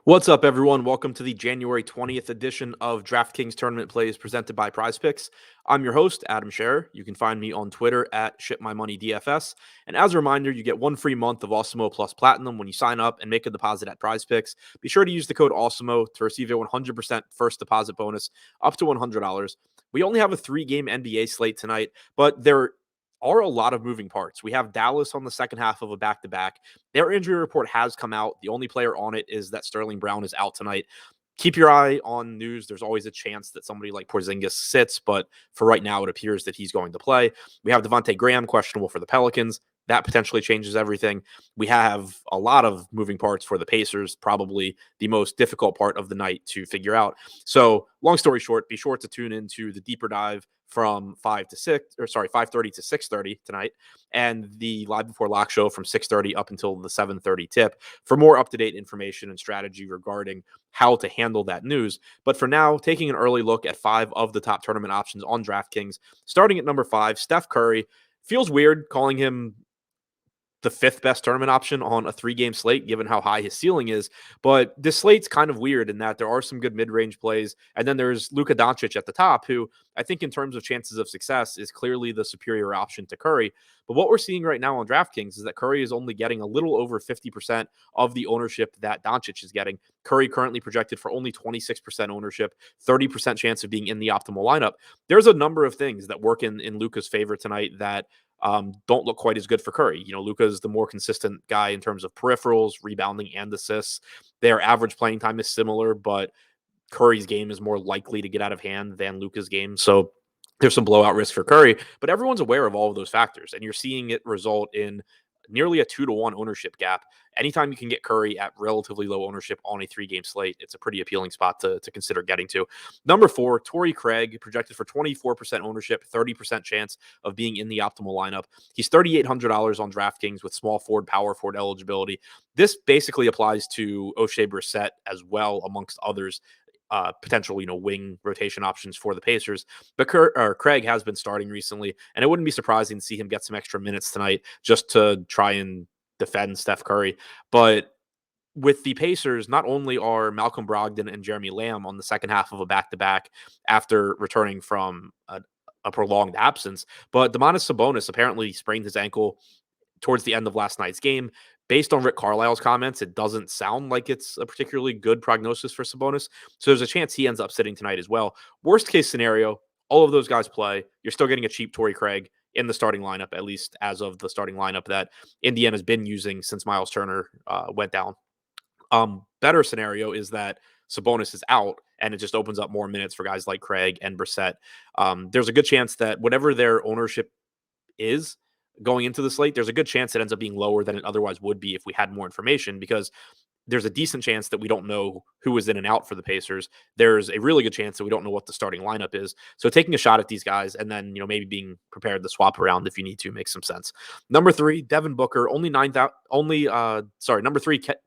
What's up, everyone? Welcome to the January 20th edition of DraftKings Tournament Plays presented by PrizePicks. I'm your host, Adam Scherer. You can find me on Twitter at ShipMyMoneyDFS. And as a reminder, you get one free month of Awesemo Plus Platinum when you sign up and make a deposit at PrizePicks. Be sure to use the code Awesemo to receive a 100% first deposit bonus up to $100. We only have a 3-game NBA slate tonight, but there are a lot of moving parts. We have Dallas on the second half of a back-to-back. Their injury report has come out. The only player on it is that Sterling Brown is out tonight. Keep your eye on news. There's always a chance that somebody like Porzingis sits, but for right now, it appears that he's going to play. We have Devontae Graham questionable for the Pelicans. That potentially changes everything. We have a lot of moving parts for the Pacers, probably the most difficult part of the night to figure out. So, long story short, be sure to tune into the deeper dive from 5:30 to 6:30 tonight, and the Live Before Lock show from 6:30 up until the 7:30 tip for more up-to-date information and strategy regarding how to handle that news. But for now, taking an early look at 5 of the top tournament options on DraftKings, starting at number 5, Steph Curry. Feels weird calling him the 5th best tournament option on a 3-game slate, given how high his ceiling is. But this slate's kind of weird in that there are some good mid-range plays. And then there's Luka Doncic at the top, who I think in terms of chances of success is clearly the superior option to Curry. But what we're seeing right now on DraftKings is that Curry is only getting a little over 50% of the ownership that Doncic is getting. Curry currently projected for only 26% ownership, 30% chance of being in the optimal lineup. There's a number of things that work in Luka's favor tonight that don't look quite as good for Curry. You know, Luka is the more consistent guy in terms of peripherals, rebounding, and assists. Their average playing time is similar, but Curry's game is more likely to get out of hand than Luka's game. So there's some blowout risk for Curry, but everyone's aware of all of those factors, and you're seeing it result in nearly a 2-to-1 ownership gap. Anytime you can get Curry at relatively low ownership on a 3-game slate, it's a pretty appealing spot to consider getting to. Number 4, Torrey Craig, projected for 24% ownership, 30% chance of being in the optimal lineup. He's $3,800 on DraftKings with small forward, power forward eligibility. This basically applies to O'Shea Brissett as well, amongst others. Potential, wing rotation options for the Pacers. But Craig has been starting recently, and it wouldn't be surprising to see him get some extra minutes tonight just to try and defend Steph Curry. But with the Pacers, not only are Malcolm Brogdon and Jeremy Lamb on the second half of a back-to-back after returning from a prolonged absence, but Domantas Sabonis apparently sprained his ankle towards the end of last night's game. Based on Rick Carlisle's comments, it doesn't sound like it's a particularly good prognosis for Sabonis. So there's a chance he ends up sitting tonight as well. Worst case scenario, all of those guys play. You're still getting a cheap Torrey Craig in the starting lineup, at least as of the starting lineup that Indiana's been using since Miles Turner went down. Better scenario is that Sabonis is out and it just opens up more minutes for guys like Craig and Brissett. There's a good chance that whatever their ownership is going into the slate, there's a good chance it ends up being lower than it otherwise would be if we had more information, because there's a decent chance that we don't know who is in and out for the Pacers. There's a really good chance that we don't know what the starting lineup is. So taking a shot at these guys and then, maybe being prepared to swap around if you need to makes some sense. Number 3, Devin Booker, number 3,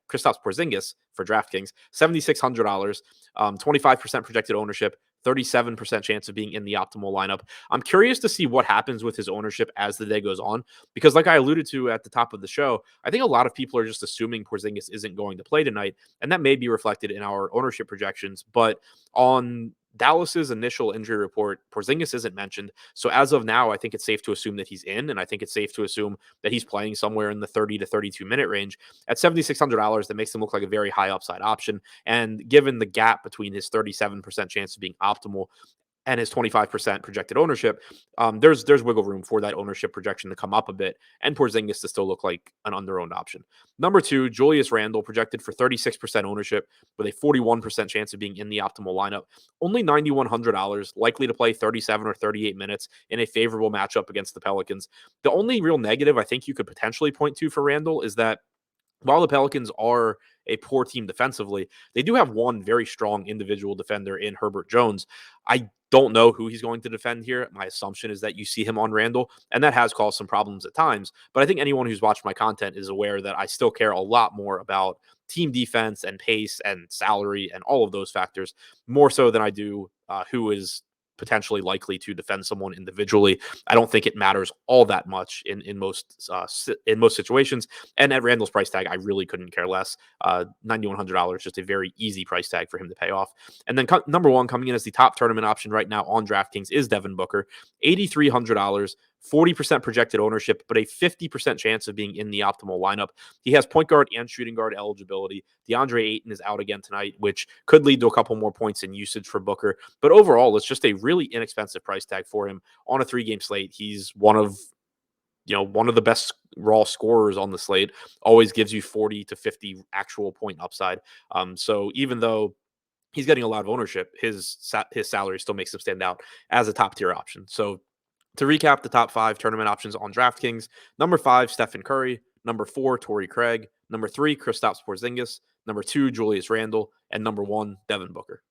Kristaps Porzingis for DraftKings, $7,600, 25% projected ownership, 37% chance of being in the optimal lineup. I'm curious to see what happens with his ownership as the day goes on, because like I alluded to at the top of the show, I think a lot of people are just assuming Porzingis isn't going to play tonight, and that may be reflected in our ownership projections. But on Dallas's initial injury report, Porzingis isn't mentioned. So as of now, I think it's safe to assume that he's in, and I think it's safe to assume that he's playing somewhere in the 30 to 32 minute range. At $7,600, that makes him look like a very high upside option. And given the gap between his 37% chance of being optimal and his 25% projected ownership, there's wiggle room for that ownership projection to come up a bit and Porzingis to still look like an under-owned option. Number 2, Julius Randle, projected for 36% ownership with a 41% chance of being in the optimal lineup. Only $9,100, likely to play 37 or 38 minutes in a favorable matchup against the Pelicans. The only real negative I think you could potentially point to for Randle is that while the Pelicans are a poor team defensively, they do have one very strong individual defender in Herbert Jones. I don't know who he's going to defend here. My assumption is that you see him on Randle, and that has caused some problems at times. But I think anyone who's watched my content is aware that I still care a lot more about team defense and pace and salary and all of those factors, more so than I do who is potentially likely to defend someone individually. I don't think it matters all that much in most situations. And at Randall's price tag, I really couldn't care less. $9,100, just a very easy price tag for him to pay off. And then number one coming in as the top tournament option right now on DraftKings is Devin Booker, $8,300. 40% projected ownership, but a 50% chance of being in the optimal lineup. He has point guard and shooting guard eligibility. DeAndre Ayton is out again tonight, which could lead to a couple more points in usage for Booker. But overall, it's just a really inexpensive price tag for him on a 3-game slate. He's one of the best raw scorers on the slate, always gives you 40 to 50 actual point upside. So even though he's getting a lot of ownership, his salary still makes him stand out as a top tier option. So to recap the top 5 tournament options on DraftKings: number 5, Stephen Curry; number 4, Torrey Craig; number 3, Kristaps Porzingis; number 2, Julius Randle; and number 1, Devin Booker.